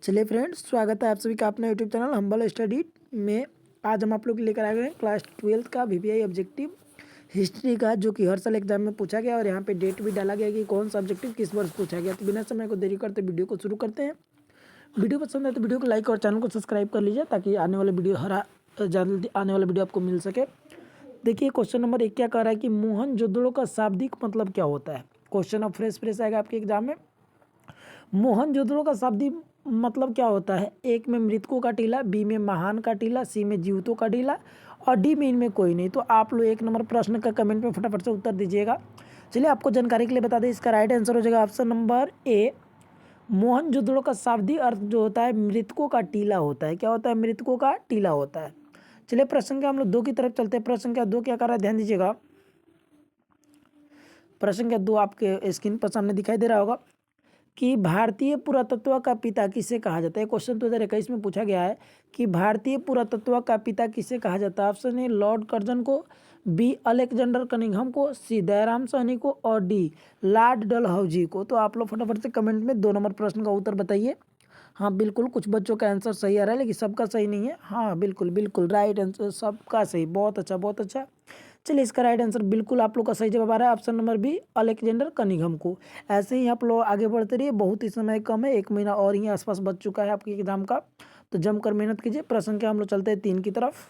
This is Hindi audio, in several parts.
चलिए फ्रेंड्स, स्वागत है आप सभी का अपने यूट्यूब चैनल हम्बल स्टडी में। आज हम आप लोग लेकर आ गए हैं क्लास 12 का वीपीआई ऑब्जेक्टिव हिस्ट्री का, जो कि हर साल एग्जाम में पूछा गया और यहाँ पे डेट भी डाला गया कि कौन सा ऑब्जेक्टिव किस वर्ष पूछा गया। तो बिना समय को देरी करते वीडियो को शुरू करते हैं। वीडियो पसंद है तो वीडियो को लाइक और चैनल को सब्सक्राइब कर लीजिए, ताकि आने वाले वीडियो जल्दी आने वाला वीडियो आपको मिल सके। देखिए क्वेश्चन नंबर 1 क्या कह रहा है कि मोहनजोदड़ो का शाब्दिक मतलब क्या होता है। क्वेश्चन अब फ्रेश आएगा आपके एग्जाम में। मोहनजोदड़ो का शाब्दिक मतलब क्या होता है। एक में मृतकों का टीला, बी में महान का टीला, सी में जीवितों का टीला और डी में इनमें कोई नहीं। तो आप लोग 1 नंबर प्रश्न का कमेंट में फटाफट से उत्तर दीजिएगा। चलिए आपको जानकारी के लिए बता दें, इसका राइट आंसर हो जाएगा ऑप्शन नंबर ए। मोहनजोदड़ो का शाब्दिक अर्थ जो होता है मृतकों का टीला होता है। क्या होता है? मृतकों का टीला होता है। चलिए प्रश्न संख्या हम लोग 2 की तरफ चलते हैं। प्रश्न संख्या 2 क्या कर रहा है, ध्यान दीजिएगा। प्रश्न संख्या 2 आपके स्क्रीन पर सामने दिखाई दे रहा होगा कि भारतीय पुरातत्व का पिता किसे कहा जाता है। क्वेश्चन 2021 में पूछा गया है कि भारतीय पुरातत्व का पिता किसे कहा जाता है। ऑप्शन ए लॉर्ड कर्जन को, बी अलेक्जेंडर कनिंघम को, सी दयाराम साहनी को और डी लॉर्ड डलहौजी को। तो आप लोग फटाफट से कमेंट में 2 नंबर प्रश्न का उत्तर बताइए। हाँ बिल्कुल, कुछ बच्चों का आंसर सही आ रहा है, लेकिन सबका सही नहीं है। हाँ बिल्कुल राइट आंसर सबका सही। बहुत अच्छा। चलिए इसका राइट आंसर बिल्कुल आप लोग का सही जवाब आ रहा है option number B Alexander Cunningham को। ऐसे ही आप लोग आगे बढ़ते रहिए, बहुत ही समय कम है, 1 महीना और ही आसपास बच चुका है आपके एग्जाम का। तो जमकर मेहनत कीजिए। प्रश्न संख्या हम लोग चलते हैं 3 की तरफ।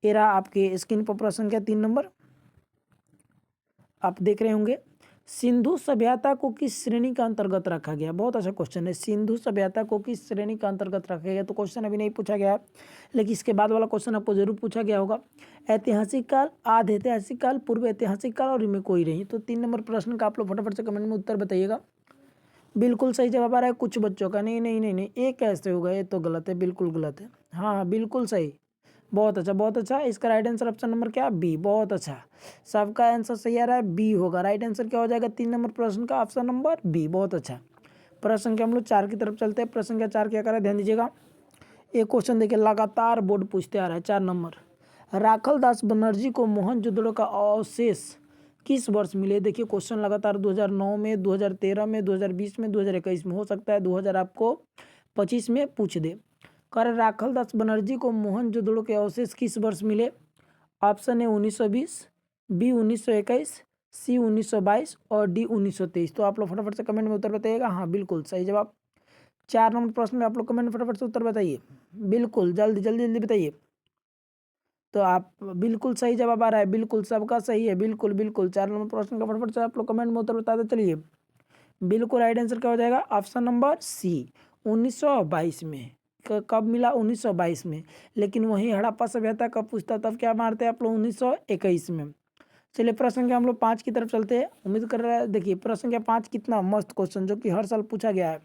ये रहा आपके स्क्रीन पर प्रश्न संख्या 3 नंबर आप देख रहे होंगे। सिंधु सभ्यता को किस श्रेणी का अंतर्गत रखा गया। बहुत अच्छा क्वेश्चन है। सिंधु सभ्यता को किस श्रेणी का अंतर्गत रखा गया। तो क्वेश्चन अभी नहीं पूछा गया है, लेकिन इसके बाद वाला क्वेश्चन आपको जरूर पूछा गया होगा। ऐतिहासिक काल, आध ऐतिहासिक काल, पूर्व ऐतिहासिक काल और इनमें कोई नहीं। तो 3 नंबर प्रश्न का आप लोग फटाफट से कमेंट में उत्तर बताइएगा। बिल्कुल सही जवाब आ रहा है कुछ बच्चों का। नहीं, ये कैसे होगा, ये तो गलत है, बिल्कुल गलत है। हाँ बिल्कुल सही। बहुत अच्छा। इसका राइट आंसर ऑप्शन नंबर क्या, बी। बहुत अच्छा, सबका आंसर सही आ रहा है, बी होगा। राइट आंसर क्या हो जाएगा 3 नंबर प्रश्न का, ऑप्शन नंबर बी। बहुत अच्छा। प्रश्न संख्या हम लोग 4 की तरफ चलते हैं। प्रश्न संख्या 4 क्या कर रहा है, ध्यान दीजिएगा। एक क्वेश्चन देखिए, लगातार बोर्ड पूछते आ रहा है। 4 नंबर, राखल दास बनर्जी को मोहनजोदड़ो का अवशेष किस वर्ष मिले। देखिए क्वेश्चन लगातार 2009 में, 2013 में, 2020 में, 2021 में, हो सकता है 2000 आपको 25 में पूछ दे। कर राखल दास बनर्जी को मोहनजोदड़ो के अवशेष किस वर्ष मिले। ऑप्शन ए 1920, बी 1921, सी 1922 और डी 1923। तो आप लोग फटाफट से कमेंट में उत्तर बताइएगा। हाँ बिल्कुल सही जवाब। 4 नंबर प्रश्न में आप लोग कमेंट में फटाफट से उत्तर बताइए। बिल्कुल जल्दी बताइए। तो आप बिल्कुल सही जवाब आ रहा है, बिल्कुल सबका सही है। बिल्कुल 4 नंबर प्रश्न का फटाफट से आप लोग कमेंट में उत्तर बता दे। चलिए बिल्कुल राइट आंसर क्या हो जाएगा, ऑप्शन नंबर सी 1922 में। कब मिला, 1922 में। लेकिन वही हड़प्पा सभ्यता कब पूछता, तब क्या मारते हैं आप लोग, 1921 में। चलिए प्रश्न संख्या हम लोग 5 की तरफ चलते हैं। उम्मीद कर रहा है, देखिए प्रश्न संख्या 5 कितना मस्त क्वेश्चन, जो कि हर साल पूछा गया है।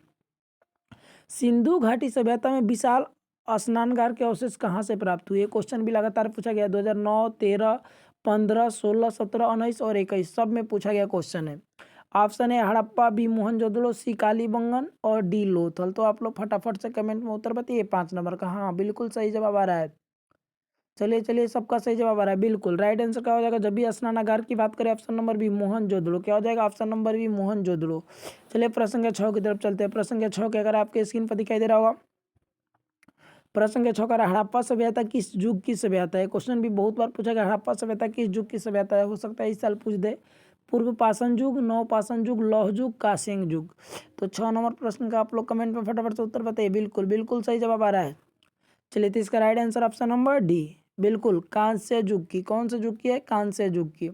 सिंधु घाटी सभ्यता में विशाल स्नानगार के अवशेष कहाँ से प्राप्त हुए। क्वेश्चन भी लगातार पूछा गया, 2009, 13, 15, 16, 17, 19 और 21 सब में पूछा गया क्वेश्चन है। ऑप्शन है हड़प्पा, बी मोहनजोदड़ो, सी कालीबंगन और डी लोथल। तो आप लोग फटाफट से कमेंट में उत्तर बताइए। 5 नंबर का हाँ बिल्कुल सही जवाब आ रहा है। चलिए सबका सही जवाब आ रहा है। बिल्कुल राइट आंसर क्या हो जाएगा, जब भी स्नानागार की बात करें ऑप्शन नंबर बी मोहनजोदड़ो। क्या हो जाएगा, ऑप्शन नंबर बी मोहनजोदड़ो। चलिए प्रश्न संख्या 6 की तरफ चलते हैं। प्रश्न संख्या 6 के अगर आपके स्क्रीन पर दिखाई दे रहा होगा। प्रश्न संख्या 6 का हड़प्पा सभ्यता किस युग की सभ्यता है। क्वेश्चन भी बहुत बार पूछा गया, हड़प्पा सभ्यता किस युग की सभ्यता है। हो सकता है इस साल पूछ दे। पूर्व पाषाण युग, नव पाषाण युग, लौह युग, कांस्य युग। तो 6 नंबर प्रश्न का आप लोग कमेंट में फटाफट से उत्तर बताइए। बिल्कुल सही जवाब आ रहा है। चलिए तो इसका right answer option number D, बिल्कुल कांस्य युग की। कौन से युग की है, कांस्य युग की।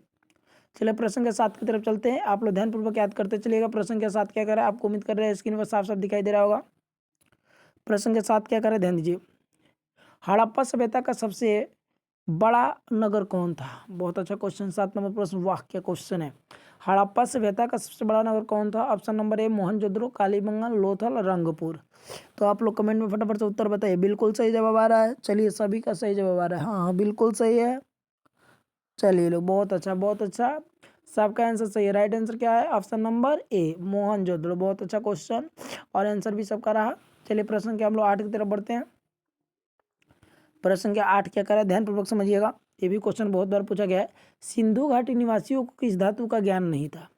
चलिए प्रश्न के 7 की तरफ चलते हैं। आप लोग ध्यानपूर्वक याद करते चलिएगा। प्रश्न के 7 क्या कर रहा है, आपको उम्मीद कर रहे हैं स्क्रीन पर साफ दिखाई दे रहा होगा। प्रश्न के 7 क्या कर रहा है, ध्यान दीजिए। हड़प्पा सभ्यता का सबसे बड़ा नगर कौन था। बहुत अच्छा क्वेश्चन, 7 नंबर प्रश्न, वाह क्या क्वेश्चन है। हड़प्पा सभ्यता का सबसे बड़ा नगर कौन था। Option number A Mohenjodaro, Kalibangan, Lothal, Rangpur. तो आप लोग कमेंट में फटाफट से उत्तर बताइए। बिल्कुल सही जवाब आ रहा है। चलिए सभी का सही जवाब आ रहा है। हाँ बिल्कुल सही है। चलिए लोग बहुत अच्छा, सबका आंसर सही है। राइट आंसर क्या है, ऑप्शन नंबर ए मोहनजोदड़ो। बहुत अच्छा क्वेश्चन और आंसर भी सबका रहा। चलिए प्रश्न के हम लोग 8 की तरफ बढ़ते हैं। प्रश्न संख्या 8 क्या कर रहा है, ध्यानपूर्वक समझिएगा। ये भी क्वेश्चन बहुत बार पूछा गया है। सिंधु घाटी निवासियों को किस धातु का ज्ञान नहीं था।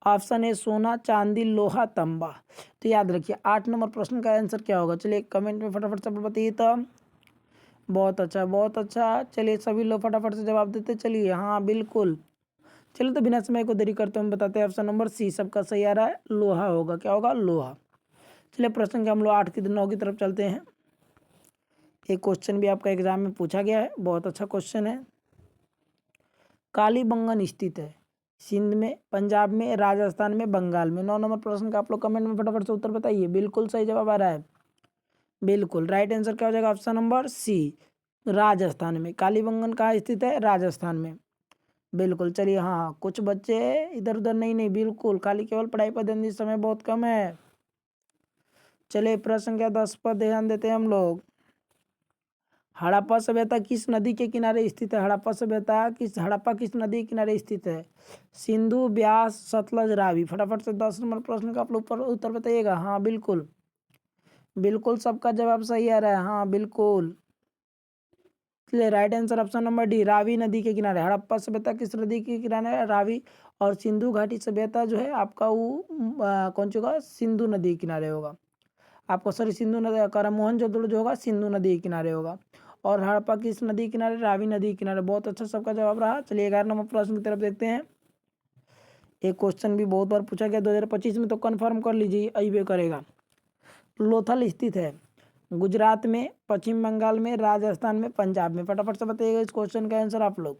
ऑप्शन ए सोना, चांदी, लोहा, तांबा। तो याद रखिए 8 नंबर प्रश्न का आंसर क्या होगा, चलिए कमेंट में फटाफट से बताइए। तो बहुत अच्छा, बहुत अच्छा। चलिए सभी लोग फटाफट से जवाब देते चलिए। हाँ बिल्कुल। चलिए तो बिना समय को देरी करते हम बताते हैं ऑप्शन नंबर सी सबका सही आ रहा है, लोहा होगा। क्या होगा, लोहा। चलिए प्रश्न के हम लोग 8 की 9 की तरफ चलते हैं। एक क्वेश्चन भी आपका एग्जाम में पूछा गया है, बहुत अच्छा क्वेश्चन है। कालीबंगन स्थित है सिंध में, पंजाब में, राजस्थान में, बंगाल में। 9 नंबर प्रश्न का आप लोग कमेंट में फटाफट से उत्तर बताइए। बिल्कुल सही जवाब आ रहा है, बिल्कुल राइट आंसर क्या हो जाएगा, ऑप्शन नंबर सी राजस्थान में। कालीबंगन कहाँ स्थित है, राजस्थान में। बिल्कुल। चलिए हाँ, कुछ बच्चे इधर उधर नहीं नहीं, बिल्कुल खाली केवल पढ़ाई पर ध्यान दीजिए, समय बहुत कम है। चलिए प्रश्न संख्या 10 पर ध्यान देते हैं हम लोग। हड़प्पा सभ्यता किस नदी के किनारे स्थित है, हड़प्पा किस नदी के किनारे स्थित है। सिंधु, ब्यास, सतलज, रावी। फटाफट से 10 नंबर प्रश्न का आप लोग उत्तर बताइएगा। हाँ बिल्कुल, बिल्कुल सबका जवाब सही आ रहा है। हाँ बिल्कुल। चलिए right answer option number D Ravi नदी के किनारे। हड़प्पा सभ्यता किस नदी के किनारे है, रावी। और सिंधु घाटी सभ्यता जो है आपका वो कौन सी होगा, सिंधु नदी के किनारे होगा आपको। सॉरी सिंधु नदी का मोहनजोदड़ो जो होगा सिंधु नदी के किनारे होगा। और हड़प्पा किस नदी के किनारे, रावी नदी के किनारे। बहुत अच्छा सबका जवाब रहा। चलिए 11 नंबर प्रश्न की तरफ देखते हैं। एक क्वेश्चन भी बहुत बार पूछा गया 2025 में, तो कन्फर्म कर लीजिए अइबे करेगा। लोथल स्थित है गुजरात में, पश्चिम बंगाल में, राजस्थान में, पंजाब में। फटाफट से बताइएगा इस क्वेश्चन का आंसर आप लोग।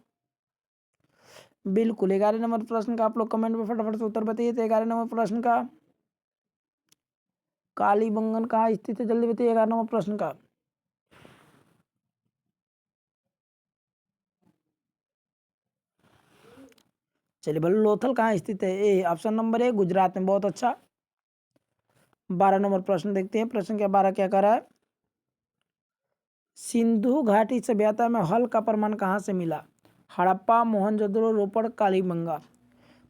बिल्कुल 11 नंबर प्रश्न का आप लोग कमेंट में फटाफट से उत्तर बताइए। तो 11 नंबर प्रश्न का कालीबंगन कहाँ स्थित है, जल्दी बताइए 11 नंबर प्रश्न का। चलिए बोलो लोथल कहाँ स्थित है, A option number A Gujarat में। बहुत अच्छा। 12 नंबर प्रश्न देखते हैं। प्रश्न क्या 12 क्या कर रहा है, सिंधु घाटी सभ्यता में हल का प्रमाण कहाँ से मिला। हड़प्पा, मोहनजोदड़ो, रोपड़, कालीबंगा।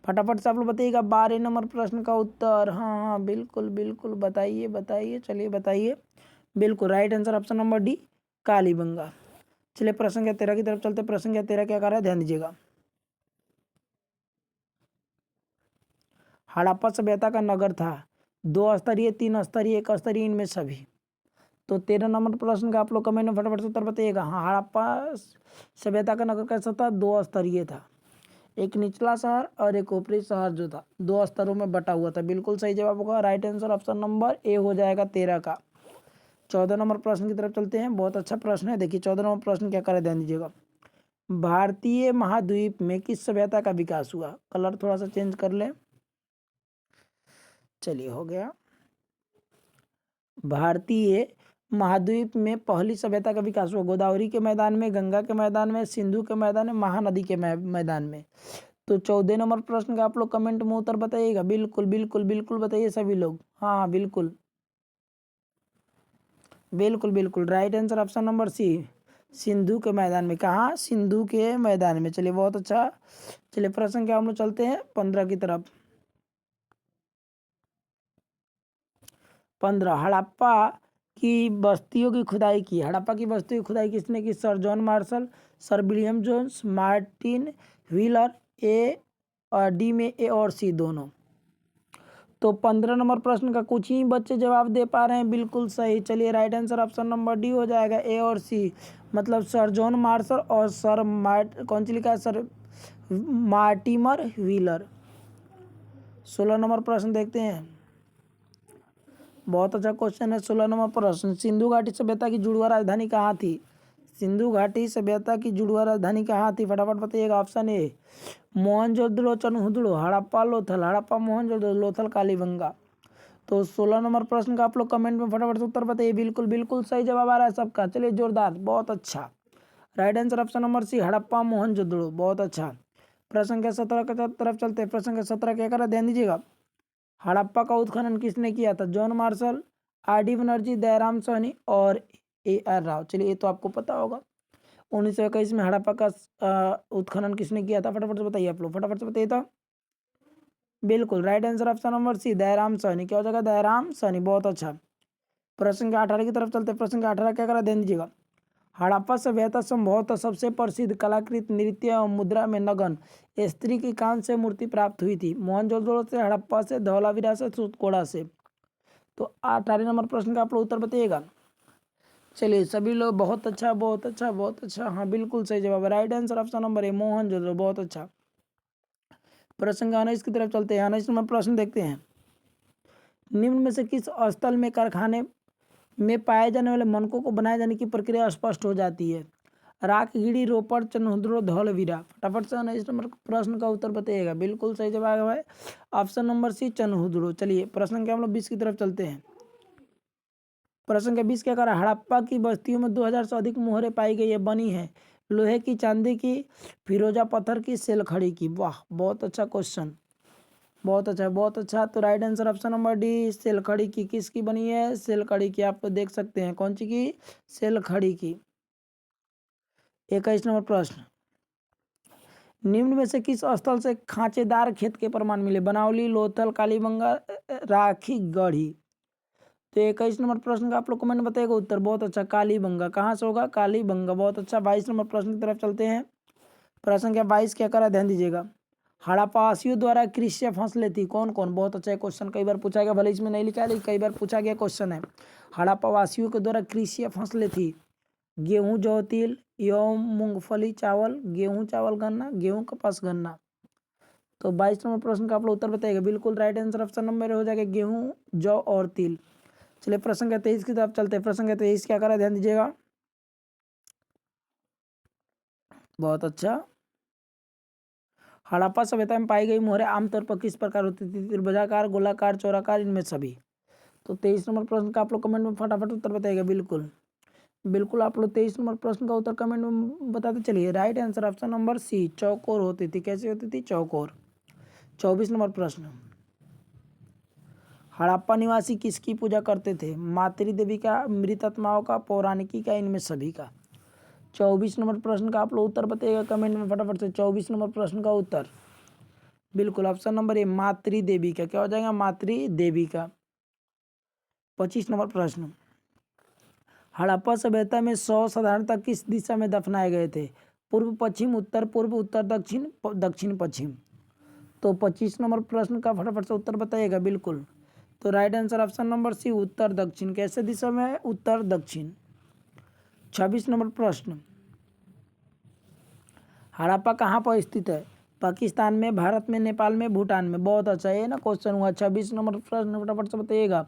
फटाफट से आप लोग बताइएगा 12 नंबर प्रश्न का उत्तर। हाँ हाँ बिल्कुल बिल्कुल, बताइए बताइए, चलिए बताइए। बिल्कुल right answer option number D Kalibanga. चलिए प्रश्न क्या 13 की तरफ चलते। प्रश्न क्या 13 क्या कर रहा है, ध्यान दीजिएगा। हड़प्पा सभ्यता का नगर था 2 स्तरीय, 3 स्तरीय, 1 स्तरीय, इनमें सभी। तो 13 नंबर प्रश्न का आप लोग कमेंट में फटाफट से उत्तर बताइएगा। हाँ हड़प्पा सभ्यता का नगर कैसा था, 2 स्तरीय था। एक निचला शहर और एक ऊपरी शहर जो था 2 स्तरों में बटा हुआ था। बिल्कुल सही जवाब होगा, right answer option number A हो जाएगा 13 का। 14 नंबर प्रश्न की तरफ चलते हैं। बहुत अच्छा प्रश्न है, देखिए 14 नंबर प्रश्न क्या करे, ध्यान दीजिएगा। भारतीय महाद्वीप में किस सभ्यता का विकास हुआ। कलर थोड़ा सा चेंज कर ले। चलिए हो गया। भारतीय महाद्वीप में पहली सभ्यता का विकास हुआ गोदावरी के मैदान में, गंगा के मैदान में, सिंधु के मैदान में, महानदी के मैदान में। तो 14 नंबर प्रश्न का आप लोग कमेंट में उत्तर बताइएगा। बिल्कुल बिल्कुल बिल्कुल बताइए सभी लोग। हाँ हाँ बिल्कुल बिल्कुल बिल्कुल right answer option number C Sindhu के मैदान में। कहाँ, सिंधु के मैदान में। चलिए बहुत अच्छा। चलिए प्रश्न क्या हम लोग चलते हैं 15 की तरफ। 15 हड़प्पा की बस्तियों की खुदाई की। हड़प्पा की बस्तियों की खुदाई किसने की, sir John Marshall, sir William Jones, Martin Wheeler. A और डी में ए और सी दोनों। तो 15 नंबर प्रश्न का कुछ ही बच्चे जवाब दे पा रहे हैं, बिल्कुल सही। चलिए right answer option number D हो जाएगा, ए और सी। मतलब सर जॉन मार्शल और सर कौन सी लिखा है, सर मार्टिमर व्हीलर। 16 नंबर प्रश्न देखते हैं। बहुत अच्छा क्वेश्चन है। 16 नंबर प्रश्न, सिंधु घाटी सभ्यता की जुड़वा राजधानी कहाँ थी। सिंधु घाटी सभ्यता की जुड़वा राजधानी कहाँ थी, फटाफट बताइएगा। Option A Mohenjodaro, Chanhudaro, Harappa, Lothal. हड़प्पा, मोहनजोदड़ो, लोथल, कालीबंगा। तो 16 नंबर प्रश्न का आप लोग कमेंट में फटाफट से उत्तर बताइए। बिल्कुल बिल्कुल सही जवाब आ रहा है सबका। चलिए जोरदार, बहुत अच्छा। Right answer option number C Harappa, Mohenjodaro. बहुत अच्छा। प्रश्न के 17 की तरफ चलते हैं। प्रश्न के 17 क्या करा, ध्यान दीजिएगा। हड़प्पा का उत्खनन किसने किया था, John Marshall, R D Banerjee, Dayaram Sahni और ए आर राव। चलिए ये तो आपको पता होगा। 1921 में हड़प्पा का उत्खनन किसने किया था, फटाफट से बताइए आप लोग, फटाफट से बताइए तो। बिल्कुल right answer option number C Dayaram Sahni. क्या हो जाएगा, दयाराम साहनी। बहुत अच्छा। प्रश्न के 18 की तरफ चलते हैं। प्रश्न के 18 क्या करा, ध्यान दीजिएगा। हड़प्पा सभ्यता संभवतः सबसे प्रसिद्ध कलाकृत नृत्य एवं मुद्रा में नगन स्त्री की कांस्य से मूर्ति प्राप्त हुई थी। मोहनजोदड़ो से, हड़प्पा से, धौलावीरा से, सुतकोड़ा से। तो 18 नंबर प्रश्न का आप लोग उत्तर बताइएगा। चलिए सभी लोग बहुत अच्छा बहुत अच्छा बहुत अच्छा, हाँ बिल्कुल सही जवाब, right answer option number A Mohenjodaro, बहुत अच्छा। प्रश्न 19 की तरफ चलते हैं। 19 नंबर प्रश्न देखते हैं। निम्न में से किस स्थल में कारखाने में पाए जाने वाले मनकों को बनाए जाने की प्रक्रिया स्पष्ट हो जाती है? राखगिड़ी, रोपड़, चनहुद्रो, धौलवीरा। फटाफट से 19 नंबर प्रश्न का उत्तर बताइएगा। बिल्कुल सही जवाब है ऑप्शन नंबर सी चनहुद्रो। चलिए प्रश्न के हम लोग 20 की तरफ चलते हैं। प्रश्न के 20 क्या कर रहा है? हड़प्पा की बस्तियों में 2000 से अधिक मोहरें पाई गई है, बनी है लोहे की, चांदी की, फिरोजा पत्थर की, सेलखड़ी की। वाह बहुत अच्छा क्वेश्चन, बहुत अच्छा बहुत अच्छा। तो right answer option number D सेलखड़ी की। किसकी बनी है? सेलखड़ी की। आप देख सकते हैं कौन सी की? सेलखड़ी की। 21 नंबर प्रश्न। निम्न में से किस स्थल से खांचेदार खेत के प्रमाण मिले? बनावली, लोथल, कालीबंगा, राखी गढ़ी। तो 21 नंबर प्रश्न का आप लोग कमेंट बताइएगा उत्तर। बहुत अच्छा, कालीबंगा। कहाँ से होगा? कालीबंगा, बहुत अच्छा। 22 नंबर प्रश्न की तरफ चलते हैं। प्रश्न क्या 22 क्या करा, ध्यान दीजिएगा। हड़प्पावासियों द्वारा कृषि फसलें थी, कौन कौन? बहुत अच्छा क्वेश्चन, कई बार पूछा गया, भले इसमें नहीं लिखा है लेकिन कई बार पूछा गया क्वेश्चन है। हड़प्पावासियों के द्वारा कृषि फसलें थी गेहूं, जौ, तिल एवं मूंगफली, चावल, गेहूं, चावल, गन्ना, गेहूं, कपास, गन्ना। तो 22 नंबर प्रश्न का आप लोग उत्तर बताइएगा। बिल्कुल राइट आंसर ऑप्शन नंबर हो जाएगा गेहूं, जौ और तिल। चलिए प्रश्न का 23 की तरफ चलते हैं। प्रश्न का 23 क्या करा, ध्यान दीजिएगा। बहुत अच्छा। हड़प्पा सभ्यता में पाई गई मोहरें आमतौर पर किस प्रकार होती थी? त्रिभुजाकार, गोलाकार, चौराकार, इनमें सभी। तो 23 नंबर प्रश्न का आप लोग कमेंट में फटाफट उत्तर बताइएगा। बिल्कुल बिल्कुल आप लोग 23 नंबर प्रश्न का उत्तर कमेंट में बताते चलिए। Right answer option number C चौकोर होती थी। कैसी होती थी? चौकोर। 24 नंबर प्रश्न। हड़प्पा निवासी किसकी पूजा करते थे? मातृ देवी का, मृत आत्माओं का, पौराणिकी का, इनमें सभी का। 24 नंबर प्रश्न का आप लोग उत्तर बताइएगा कमेंट में फटाफट से। 24 नंबर प्रश्न का उत्तर बिल्कुल ऑप्शन नंबर ए मातृ देवी का। क्या हो जाएगा? मातृ देवी का। 25 नंबर प्रश्न। हड़प्पा सभ्यता में शव साधारणतः किस दिशा में दफनाए गए थे? पूर्व पश्चिम, उत्तर पूर्व, उत्तर दक्षिण, दक्षिण पश्चिम। तो 25 नंबर प्रश्न का फटाफट से उत्तर बताइएगा। बिल्कुल तो right answer option number C उत्तर दक्षिण। कैसे दिशा में है? उत्तर दक्षिण। 26 नंबर प्रश्न। हड़प्पा कहाँ पर स्थित है? पाकिस्तान में, भारत में, नेपाल में, भूटान में। बहुत अच्छा, ये ना क्वेश्चन हुआ। 26 नंबर प्रश्न फटाफट से बताइएगा।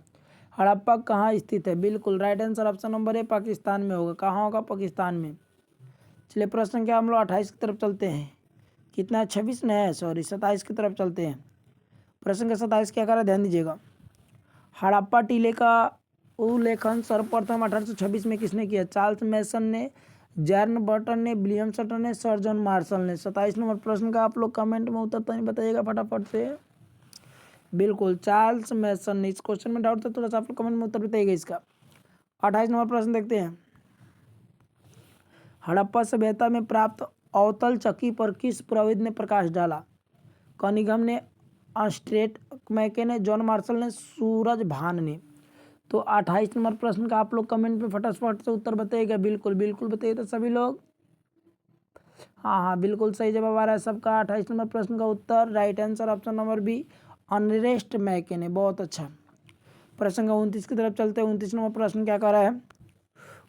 हड़प्पा कहाँ स्थित है? बिल्कुल right answer option number A Pakistan में होगा। कहाँ होगा? पाकिस्तान में। चलिए प्रश्न क्या हम लोग 28 की तरफ चलते हैं। कितना है? 26 नहीं है, सॉरी 27 की तरफ चलते हैं। प्रश्न का 27 क्या करा, ध्यान दीजिएगा। हड़प्पा टीले का उल्लेखन सर्वप्रथम 1826 में किसने किया? चार्ल्स मैसन ने, जॉन बर्टन ने, विलियम सटन ने, सर जॉन मार्शल ने। 27 नंबर प्रश्न का आप लोग कमेंट में उत्तर तो नहीं बताइएगा फटाफट से। बिल्कुल चार्ल्स मैसन ने। इस क्वेश्चन में डाउट था थोड़ा सा, आप लोग कमेंट में उत्तर बताइएगा इसका। 28 नंबर प्रश्न देखते हैं। हड़प्पा सभ्यता में प्राप्त अवतल चक्की पर किस पुरोहित ने प्रकाश डाला? कनिंघम ने, स्ट्रेट मैके ने, जॉन मार्शल ने, सूरज भान ने। तो 28 नंबर प्रश्न का आप लोग कमेंट में फटाफट से उत्तर बताइएगा। बिल्कुल बिल्कुल बताइए तो सभी लोग। हाँ हाँ बिल्कुल सही जवाब आ रहा है सबका। 28 नंबर प्रश्न का उत्तर right answer option number B Ernest Mackay ने। बहुत अच्छा। प्रश्न का 29 की तरफ चलते हैं। 29 नंबर प्रश्न क्या कर रहा है?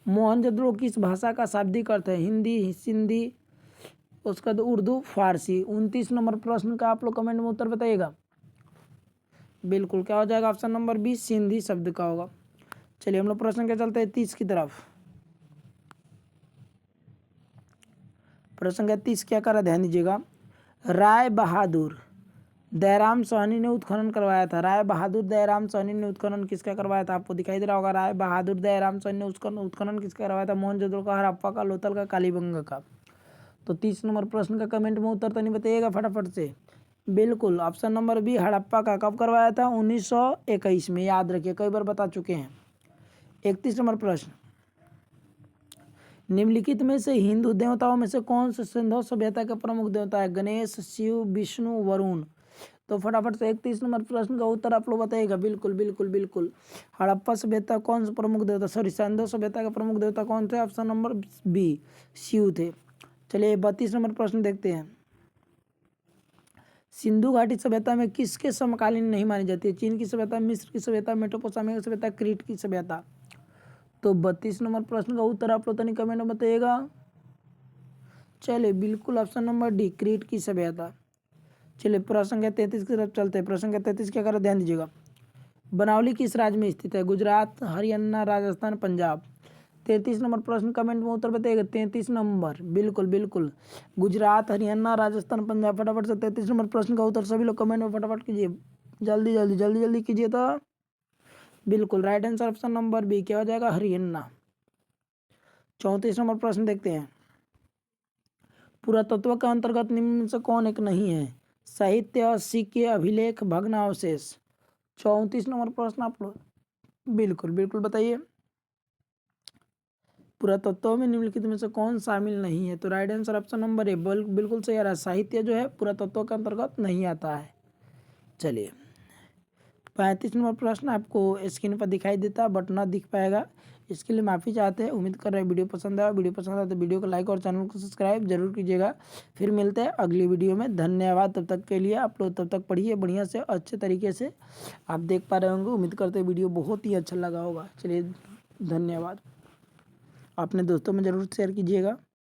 मोहनजोदड़ो किस भाषा का शाब्दिक अर्थ है? हिंदी, सिंधी, उसका बाद उर्दू, फारसी। 29 नंबर प्रश्न का आप लोग कमेंट में उत्तर बताइएगा। बिल्कुल क्या हो जाएगा? ऑप्शन नंबर बी सिंधी शब्द का होगा। चलिए हम लोग प्रश्न क्या चलते हैं 30 की तरफ। प्रश्न का 30 क्या करा, ध्यान दीजिएगा। राय बहादुर दयाराम साहनी ने उत्खनन करवाया था। राय बहादुर दयाराम साहनी ने उत्खनन किसका करवाया था? आपको दिखाई दे रहा होगा। राय बहादुर दयाराम साहनी ने उत्खनन किसका करवाया था? मोहनजोदड़ो का, हड़प्पा का, लोथल का, कालीबंगा का। तो 30 नंबर प्रश्न का कमेंट में उत्तर तो नहीं बताइएगा फटाफट से। बिल्कुल ऑप्शन नंबर बी हड़प्पा का। कब करवाया था? 1921 में। याद रखिए, कई बार बता चुके हैं। 31 नंबर प्रश्न। निम्नलिखित में से हिंदू देवताओं में से कौन से सिंधु सभ्यता के प्रमुख देवता है? गणेश, शिव, विष्णु, वरुण। तो फटाफट से 31 नंबर प्रश्न का उत्तर आप लोग बताइएगा। बिल्कुल बिल्कुल बिल्कुल। हड़प्पा सभ्यता कौन सा प्रमुख देवता, सॉरी सिंधु सभ्यता के प्रमुख देवता कौन थे? ऑप्शन नंबर बी शिव थे। चलिए 32 नंबर प्रश्न देखते हैं। सिंधु घाटी सभ्यता में किसके समकालीन नहीं मानी जाती है? चीन की सभ्यता, मिस्र की सभ्यता, मेसोपोटामिया की सभ्यता, क्रीट की सभ्यता। तो 32 नंबर प्रश्न का उत्तर आप लोग तनिक कमेंट में बताइएगा। चलिए बिल्कुल ऑप्शन नंबर डी क्रीट की सभ्यता। चलिए प्रश्न संख्या 33 की तरफ चलते हैं। प्रश्न संख्या 33 क्या करें, ध्यान दीजिएगा। बनावली किस राज्य में स्थित है? गुजरात, हरियाणा, राजस्थान, पंजाब। 33 नंबर प्रश्न कमेंट में उत्तर बताइएगा। 33 नंबर बिल्कुल बिल्कुल गुजरात, हरियाणा, राजस्थान, पंजाब। फटाफट से 33 नंबर प्रश्न का उत्तर सभी लोग कमेंट में फटाफट कीजिए। जल्दी जल्दी जल्दी जल्दी कीजिए। तो बिल्कुल right answer option number B क्या हो जाएगा, हरियाणा। 34 नंबर प्रश्न देखते हैं। पुरातत्व के अंतर्गत निम्न में से कौन एक नहीं है? साहित्य, सिक्के, अभिलेख, भग्नावशेष। 34 नंबर प्रश्न आप लोग बिल्कुल बिल्कुल बताइए। पुरातत्व में निम्नलिखित में से कौन शामिल नहीं है? तो right answer option number A बिल्कुल सही आ रहा है। साहित्य जो है पुरातत्व के अंतर्गत नहीं आता है। चलिए 35 नंबर प्रश्न आपको स्क्रीन पर दिखाई देता बट ना दिख पाएगा, इसके लिए माफ़ी चाहते हैं। उम्मीद कर रहे हैं वीडियो पसंद आया। वीडियो पसंद आया तो वीडियो को लाइक और चैनल को सब्सक्राइब जरूर कीजिएगा। फिर मिलते हैं अगली वीडियो में। धन्यवाद। तब तक के लिए आप लोग तब तक पढ़िए बढ़िया से, अच्छे तरीके से। आप देख पा रहे होंगे, उम्मीद करते हैं वीडियो बहुत ही अच्छा लगा होगा। चलिए धन्यवाद। अपने दोस्तों में ज़रूर शेयर कीजिएगा।